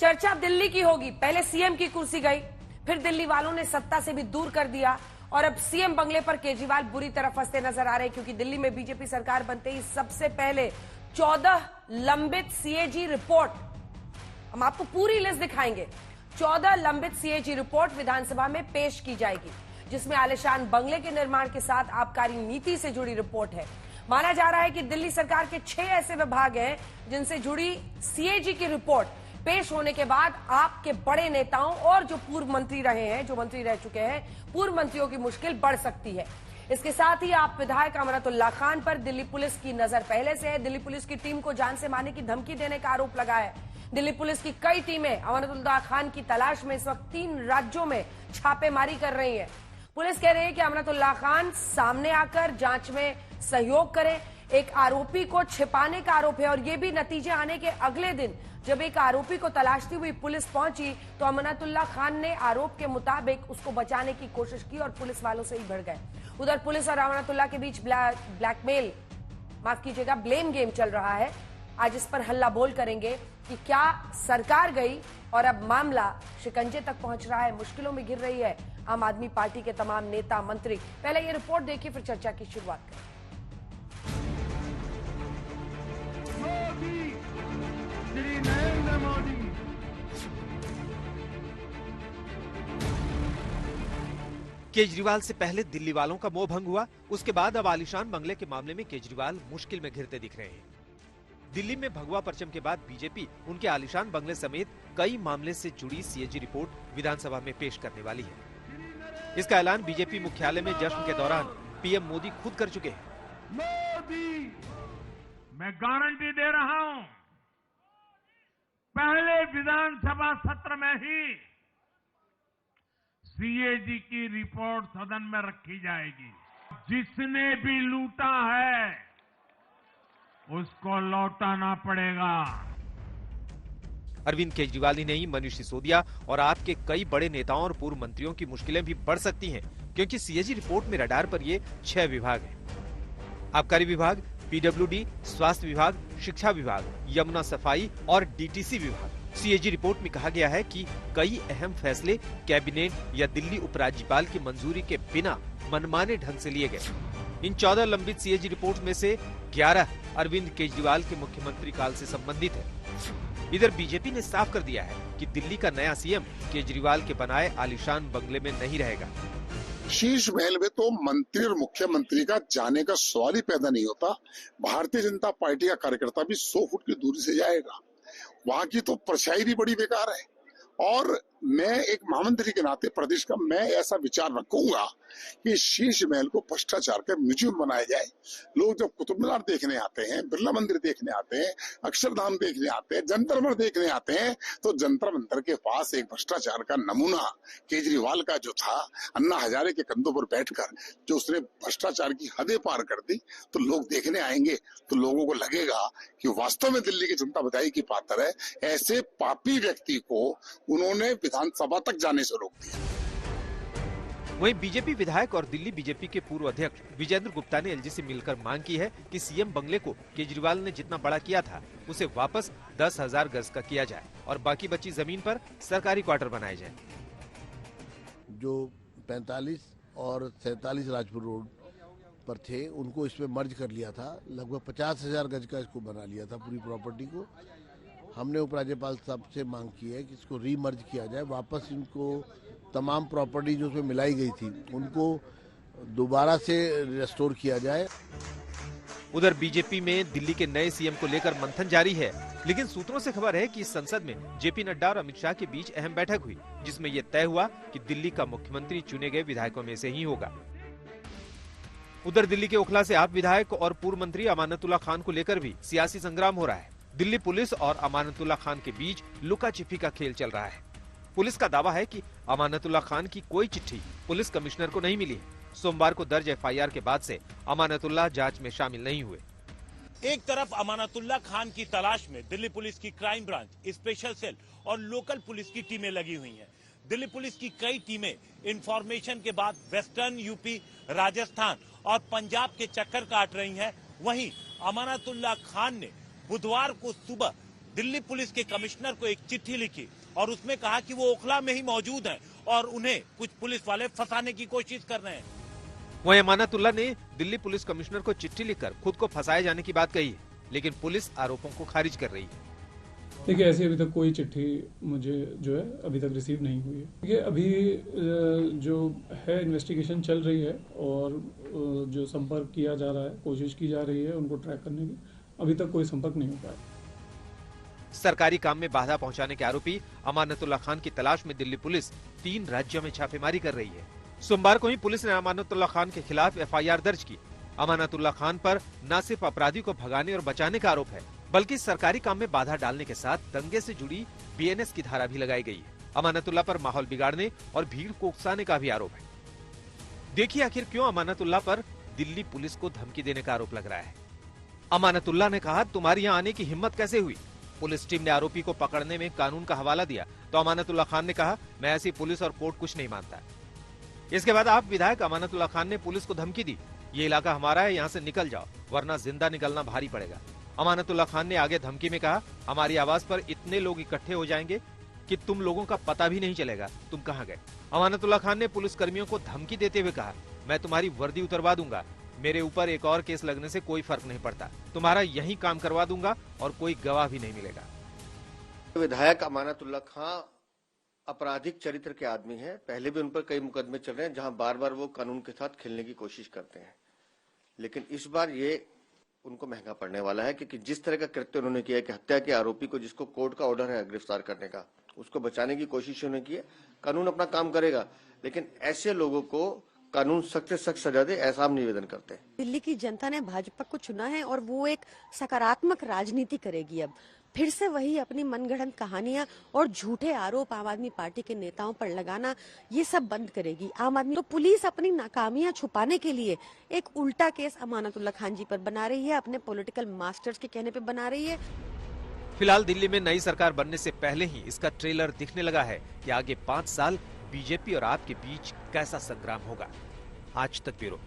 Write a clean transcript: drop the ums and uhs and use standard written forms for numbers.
चर्चा दिल्ली की होगी। पहले सीएम की कुर्सी गई, फिर दिल्ली वालों ने सत्ता से भी दूर कर दिया और अब सीएम बंगले पर केजरीवाल बुरी तरह फंसते नजर आ रहे हैं, क्योंकि दिल्ली में बीजेपी सरकार बनते ही सबसे पहले 14 लंबित सीएजी रिपोर्ट, हम आपको पूरी लिस्ट दिखाएंगे। 14 लंबित सीएजी रिपोर्ट विधानसभा में पेश की जाएगी, जिसमें आलीशान बंगले के निर्माण के साथ आबकारी नीति से जुड़ी रिपोर्ट है। माना जा रहा है कि दिल्ली सरकार के 6 ऐसे विभाग हैं जिनसे जुड़ी सीएजी की रिपोर्ट पेश होने के बाद आपके बड़े नेताओं और जो पूर्व मंत्री रहे हैं, जो मंत्री रह चुके हैं, पूर्व मंत्रियों की मुश्किल बढ़ सकती है। इसके साथ ही आप विधायक अमानतुल्लाह खान पर दिल्ली पुलिस की नजर पहले से है। दिल्ली पुलिस की टीम को जान से मारने की धमकी देने का आरोप लगा है। दिल्ली पुलिस की कई टीमें अमानतुल्लाह खान की तलाश में इस वक्त 3 राज्यों में छापेमारी कर रही है। पुलिस कह रही है कि अमानतुल्लाह खान सामने आकर जांच में सहयोग करें। एक आरोपी को छिपाने का आरोप है और यह भी नतीजे आने के अगले दिन जब एक आरोपी को तलाशती हुई पुलिस पहुंची तो अमानतुल्लाह खान ने आरोप के मुताबिक उसको बचाने की कोशिश की और पुलिस वालों से ही भिड़ गए। उधर पुलिस और अमानतुल्लाह के बीच ब्लैकमेल, माफ कीजिएगा, ब्लेम गेम चल रहा है। आज इस पर हल्ला बोल करेंगे कि क्या सरकार गई और अब मामला शिकंजे तक पहुंच रहा है, मुश्किलों में घिर रही है आम आदमी पार्टी के तमाम नेता मंत्री। पहले ये रिपोर्ट देखिए, फिर चर्चा की शुरुआत करें। श्री नरेंद्र मोदी। केजरीवाल से पहले दिल्ली वालों का मोह भंग हुआ, उसके बाद अब आलीशान बंगले के मामले में केजरीवाल मुश्किल में घिरते दिख रहे हैं। दिल्ली में भगवा परचम के बाद बीजेपी उनके आलीशान बंगले समेत कई मामले से जुड़ी सीएजी रिपोर्ट विधानसभा में पेश करने वाली है। इसका ऐलान बीजेपी मुख्यालय में जश्न के दौरान पीएम मोदी खुद कर चुके हैं। मोदी, मैं गारंटी दे रहा हूं, पहले विधानसभा सत्र में ही सीएजी की रिपोर्ट सदन में रखी जाएगी। जिसने भी लूटा है उसको लौटाना पड़ेगा। अरविंद केजरीवाल ही नहीं, मनीष सिसोदिया और आपके कई बड़े नेताओं और पूर्व मंत्रियों की मुश्किलें भी बढ़ सकती हैं, क्योंकि सीएजी रिपोर्ट में रडार पर ये 6 विभाग हैं। आबकारी विभाग, पीडब्ल्यूडी, स्वास्थ्य विभाग, शिक्षा विभाग, यमुना सफाई और डीटीसी विभाग। सीएजी रिपोर्ट में कहा गया है कि कई अहम फैसले कैबिनेट या दिल्ली उपराज्यपाल की मंजूरी के बिना मनमाने ढंग से लिए गए। इन 14 लंबित सीएजी रिपोर्ट में से 11 अरविंद केजरीवाल के मुख्यमंत्री काल से संबंधित है। इधर बीजेपी ने साफ कर दिया है कि दिल्ली का नया सीएम केजरीवाल के बनाए आलीशान बंगले में नहीं रहेगा। शीश महल में तो मंत्री और मुख्यमंत्री का जाने का सवाल ही पैदा नहीं होता। भारतीय जनता पार्टी का कार्यकर्ता भी 100 फुट की दूरी से जाएगा। वहां की तो परछाई भी बड़ी बेकार है। और मैं एक महामंत्री के नाते प्रदेश का, मैं ऐसा विचार रखूंगा कि शीश महल को भ्रष्टाचार का म्यूजियम बनाया जाए। लोग जब कुतुब मीनार देखने आते हैं, बिरला मंदिर देखने आते हैं, अक्षरधाम देखने आते हैं, जंतर मंतर देखने आते हैं, तो जंतर मंतर के पास एक भ्रष्टाचार का नमूना केजरीवाल का जो था, अन्ना हजारे के कंधों पर बैठकर जो उसने भ्रष्टाचार की हदें पार कर दी, तो लोग देखने आएंगे तो लोगों को लगेगा कि वास्तव में दिल्ली की जनता बधाई की पात्र है। ऐसे पापी व्यक्ति को उन्होंने विधानसभा तक जाने से रोक दिया। वहीं बीजेपी विधायक और दिल्ली बीजेपी के पूर्व अध्यक्ष विजेंद्र गुप्ता ने एलजी से मिलकर मांग की है कि सीएम बंगले को केजरीवाल ने जितना बड़ा किया था उसे वापस 10,000 गज का किया जाए और बाकी बची जमीन पर सरकारी क्वार्टर बनाए जाए। जो 45 और 47 राजपुर रोड पर थे उनको इसमें मर्ज कर लिया था। लगभग 50,000 गज का इसको बना लिया था पूरी प्रॉपर्टी को। हमने उपराज्यपाल साहब से मांग की है कि इसको रीमर्ज किया जाए, वापस इनको तमाम प्रॉपर्टी जो उसमें मिलाई गई थी उनको दोबारा से रेस्टोर किया जाए। उधर बीजेपी में दिल्ली के नए सीएम को लेकर मंथन जारी है, लेकिन सूत्रों से खबर है कि संसद में जेपी नड्डा और अमित शाह के बीच अहम बैठक हुई, जिसमें यह तय हुआ कि दिल्ली का मुख्यमंत्री चुने गए विधायकों में से ही होगा। उधर दिल्ली के ओखला से आप विधायक और पूर्व मंत्री अमानतुल्लाह खान को लेकर भी सियासी संग्राम हो रहा है। दिल्ली पुलिस और अमानतुल्लाह खान के बीच लुका छिपी का खेल चल रहा है। पुलिस का दावा है कि अमानतुल्लाह खान की कोई चिट्ठी पुलिस कमिश्नर को नहीं मिली है। सोमवार को दर्ज एफआईआर के बाद से अमानतुल्लाह जांच में शामिल नहीं हुए। एक तरफ अमानतुल्लाह खान की तलाश में दिल्ली पुलिस की क्राइम ब्रांच, स्पेशल सेल और लोकल पुलिस की टीमें लगी हुई हैं। दिल्ली पुलिस की कई टीमें इंफॉर्मेशन के बाद वेस्टर्न यूपी, राजस्थान और पंजाब के चक्कर काट रही हैं। वहीं अमानतुल्लाह खान ने बुधवार को सुबह दिल्ली पुलिस के कमिश्नर को एक चिट्ठी लिखी और उसमें कहा कि वो ओखला में ही मौजूद हैं और उन्हें कुछ पुलिस वाले फंसाने की कोशिश कर रहे हैं। वहीं अमानतुल्लाह ने दिल्ली पुलिस कमिश्नर को चिट्ठी लिखकर खुद को फंसाए जाने की बात कही है, लेकिन पुलिस आरोपों को खारिज कर रही है। देखिए, ऐसी अभी तक कोई चिट्ठी मुझे जो है अभी तक रिसीव नहीं हुई है। देखिए, अभी जो है इन्वेस्टिगेशन चल रही है और जो संपर्क किया जा रहा है, कोशिश की जा रही है उनको ट्रैक करने की। अभी तक कोई संपर्क नहीं हो पाया। सरकारी काम में बाधा पहुंचाने के आरोपी अमानतुल्लाह खान की तलाश में दिल्ली पुलिस 3 राज्यों में छापेमारी कर रही है। सोमवार को ही पुलिस ने अमानतुल्लाह खान के खिलाफ FIR दर्ज की। अमानतुल्लाह खान पर न सिर्फ अपराधी को भगाने और बचाने का आरोप है, बल्कि सरकारी काम में बाधा डालने के साथ दंगे से जुड़ी BNS की धारा भी लगाई गई है। अमानतुल्लाह पर माहौल बिगाड़ने और भीड़ को उकसाने का भी आरोप है। देखिए आखिर क्यों अमानतुल्लाह पर दिल्ली पुलिस को धमकी देने का आरोप लग रहा है। अमानतुल्लाह ने कहा, तुम्हारी यहाँ आने की हिम्मत कैसे हुई? पुलिस टीम ने आरोपी को पकड़ने में कानून का हवाला दिया तो अमानतुल्लाह खान ने कहा, मैं ऐसी पुलिस और कोर्ट कुछ नहीं मानता। इसके बाद आप विधायक अमानतुल्लाह खान ने पुलिस को धमकी दी, ये इलाका हमारा है, यहाँ से निकल जाओ वरना जिंदा निकलना भारी पड़ेगा। अमानतुल्लाह खान ने आगे धमकी में कहा, हमारी आवाज पर इतने लोग इकट्ठे हो जाएंगे कि तुम लोगों का पता भी नहीं चलेगा तुम कहाँ गए। अमानतुल्लाह खान ने पुलिस कर्मियों को धमकी देते हुए कहा, मैं तुम्हारी वर्दी उतरवा दूंगा, मेरे ऊपर एक और केस लगने से कोई फर्क नहीं पड़ता, तुम्हारा यही काम करवा दूंगा और कोई गवाह भी नहीं मिलेगा। विधायक अमानतुल्लाह खान आपराधिक चरित्र के आदमी हैं। पहले भी उन पर कई मुकदमे चल रहे हैं जहां बार बार वो कानून के साथ खेलने की कोशिश करते हैं, लेकिन इस बार ये उनको महंगा पड़ने वाला है, क्योंकि जिस तरह का कृत्य उन्होंने किया है कि हत्या के आरोपी को, जिसको कोर्ट का ऑर्डर है गिरफ्तार करने का, उसको बचाने की कोशिश उन्होंने की है। कानून अपना काम करेगा, लेकिन ऐसे लोगों को कानून सख्त से सख्त सजा दे, ऐसा हम निवेदन करते हैं। दिल्ली की जनता ने भाजपा को चुना है और वो एक सकारात्मक राजनीति करेगी। अब फिर से वही अपनी मनगढ़ंत कहानियां और झूठे आरोप आम आदमी पार्टी के नेताओं पर लगाना, ये सब बंद करेगी आम आदमी। तो पुलिस अपनी नाकामियां छुपाने के लिए एक उल्टा केस अमानतुल्लाह खान जी पर बना रही है, अपने पॉलिटिकल मास्टर्स के कहने पे बना रही है। फिलहाल दिल्ली में नई सरकार बनने से पहले ही इसका ट्रेलर दिखने लगा है कि आगे 5 साल बीजेपी और आप के बीच कैसा संग्राम होगा। आज तक ब्यूरो।